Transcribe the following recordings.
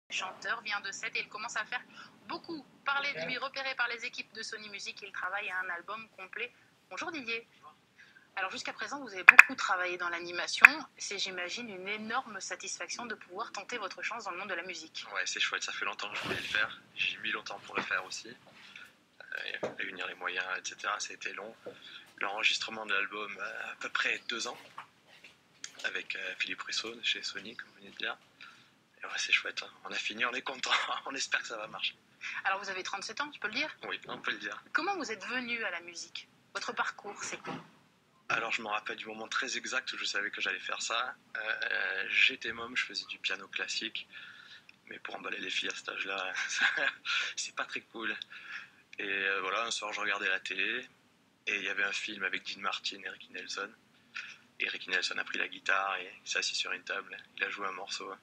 chanteur, vient de Sète et il commence à faire beaucoup parler de lui, repéré par les équipes de Sony Music. Il travaille à un album complet. Bonjour Didier. Alors jusqu'à présent, vous avez beaucoup travaillé dans l'animation. C'est, j'imagine, une énorme satisfaction de pouvoir tenter votre chance dans le monde de la musique. Ouais, c'est chouette, ça fait longtemps que je voulais le faire. J'ai mis longtemps pour le faire aussi. Réunir les moyens, etc. Ça a été long. L'enregistrement de l'album, à peu près 2 ans, avec Philippe Ruisseau de chez Sony, comme vous venez de dire. Et ouais, c'est chouette, hein. On a fini, on est content, on espère que ça va marcher. Alors vous avez 37 ans, je peux le dire? Oui, on peut le dire. Comment vous êtes venu à la musique? Votre parcours, c'est quoi? Alors je me rappelle du moment très exact où je savais que j'allais faire ça. J'étais môme, je faisais du piano classique. Mais pour emballer les filles à cet âge-là, c'est pas très cool. Et voilà, un soir je regardais la télé et il y avait un film avec Dean Martin et Ricky Nelson. Et Ricky Nelson a pris la guitare et il s'est assis sur une table. Il a joué un morceau.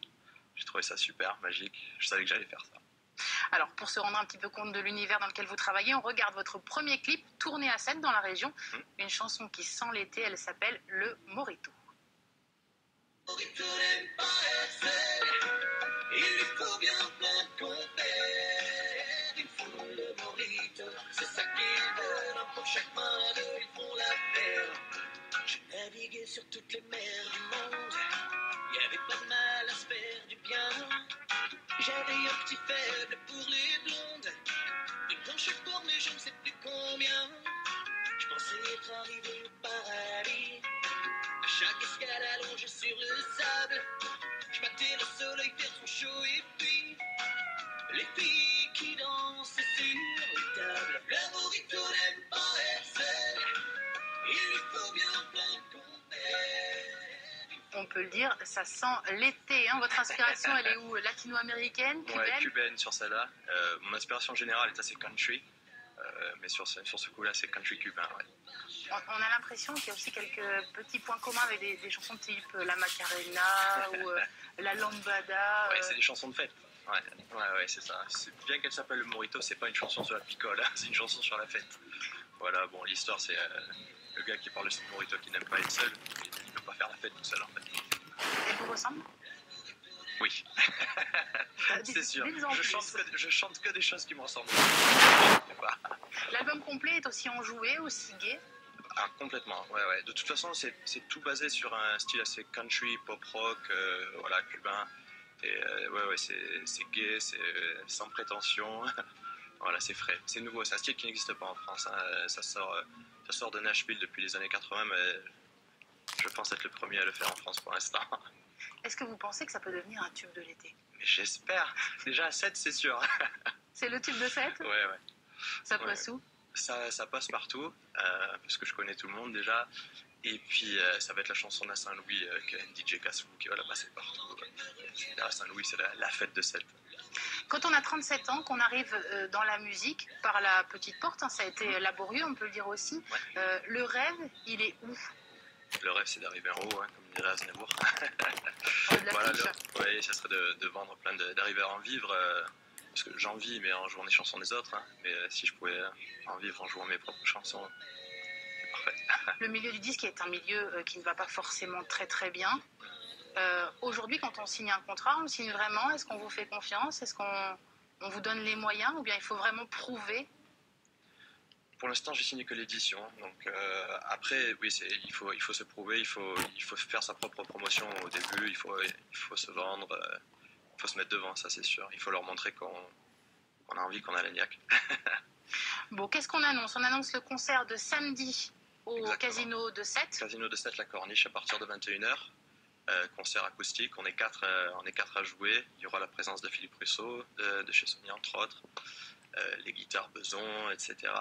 J'ai trouvé ça super, magique. Je savais que j'allais faire ça. Alors, pour se rendre un petit peu compte de l'univers dans lequel vous travaillez, on regarde votre premier clip tourné à Sète dans la région. Une chanson qui sent l'été, elle s'appelle Le Morito. Morito n'aime pas être seul, il lui faut bien plein de compères. Il faut le morito, c'est ça qu'ils veulent. Pour chaque main d'eux, ils font l'affaire. J'ai navigué sur toutes les mers du monde, il y avait pas de mal à se faire du bien. J'avais un petit faible pour les blondes, des blanches formées, je ne sais plus combien. Je pensais être arrivé au paradis, à chaque escale allongée sur le sable. Je battais le soleil faire son chaud et puis les filles qui dansent sur les tables. Le morito n'aime pas être seul, il lui faut bien plein de compères. On peut le dire, ça sent l'été. Hein. Votre inspiration, elle est où? Latino-américaine, cubaine? Ouais, cubaine sur celle-là. Mon inspiration générale est assez country. Mais sur ce coup-là, c'est country cubain. Ouais. On a l'impression qu'il y a aussi quelques petits points communs avec des chansons type La Macarena ou La Lambada. Ouais, c'est des chansons de fête. Ouais, c'est ça. C'est bien qu'elle s'appelle Le Morito, c'est pas une chanson sur la picole, hein, c'est une chanson sur la fête. Voilà, bon, l'histoire, c'est le gars qui parle de ce Morito qui n'aime pas être seul. Il ne peut pas faire la fête tout seul, en fait. Elle vous ressemble? Oui, c'est sûr. Je chante que des choses qui me ressemblent. L'album complet est aussi enjoué, aussi gai? Ah, complètement, ouais. De toute façon, c'est tout basé sur un style assez country, pop rock, voilà, cubain. Et c'est gai, c'est sans prétention. Voilà, c'est frais, c'est nouveau. C'est un style qui n'existe pas en France, hein. Ça sort de Nashville depuis les années 80, mais je pense être le premier à le faire en France pour l'instant. Est-ce que vous pensez que ça peut devenir un tube de l'été? Mais j'espère. Déjà à 7, c'est sûr. C'est le tube de Sète? Ouais. Ça passe où? Ça passe partout, parce que je connais tout le monde déjà. Et puis ça va être la chanson de Saint-Louis, DJ Cassou, qui va la passer partout. À Saint-Louis, c'est la fête de Sète. Quand on a 37 ans, qu'on arrive dans la musique par la petite porte, hein, ça a été laborieux, on peut le dire aussi. Ouais. Le rêve, il est où? Le rêve, c'est d'arriver en haut, hein, comme dirait Aznavour. Voilà, oui, ça serait de vendre plein d'arriver à en vivre. Parce que j'en vis, mais en jouant les chansons des autres. Hein. Mais si je pouvais en vivre en jouant mes propres chansons, c'est parfait. Le milieu du disque est un milieu qui ne va pas forcément très très bien. Aujourd'hui, quand on signe un contrat, on le signe vraiment? Est-ce qu'on vous fait confiance? Est-ce qu'on vous donne les moyens? Ou bien il faut vraiment prouver? Pour l'instant, j'ai signé que l'édition. Donc après, oui, il faut se prouver, il faut faire sa propre promotion au début, il faut se vendre, il faut se mettre devant, ça c'est sûr. Il faut leur montrer qu'on a envie, qu'on a la niaque. Bon, qu'est-ce qu'on annonce? On annonce le concert de samedi au Exactement. Casino de Sète. Casino de Sète, la Corniche, à partir de 21h. Concert acoustique, on est quatre à jouer. Il y aura la présence de Philippe Ruisseau, de chez Sony entre autres, les guitares Beson, etc.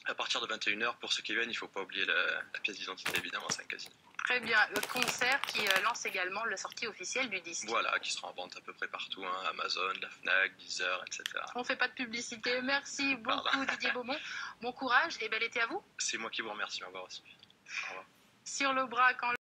À partir de 21h, pour ceux qui viennent, il ne faut pas oublier la pièce d'identité, évidemment, c'est un casino. Très bien, le concert qui lance également la sortie officielle du disque. Voilà, qui sera en vente à peu près partout, hein, Amazon, la Fnac, Deezer, etc. On ne fait pas de publicité. Merci beaucoup Didier Beaumont. Bon courage et bel été à vous. C'est moi qui vous remercie, au revoir aussi. Au revoir. Sur le bras, quand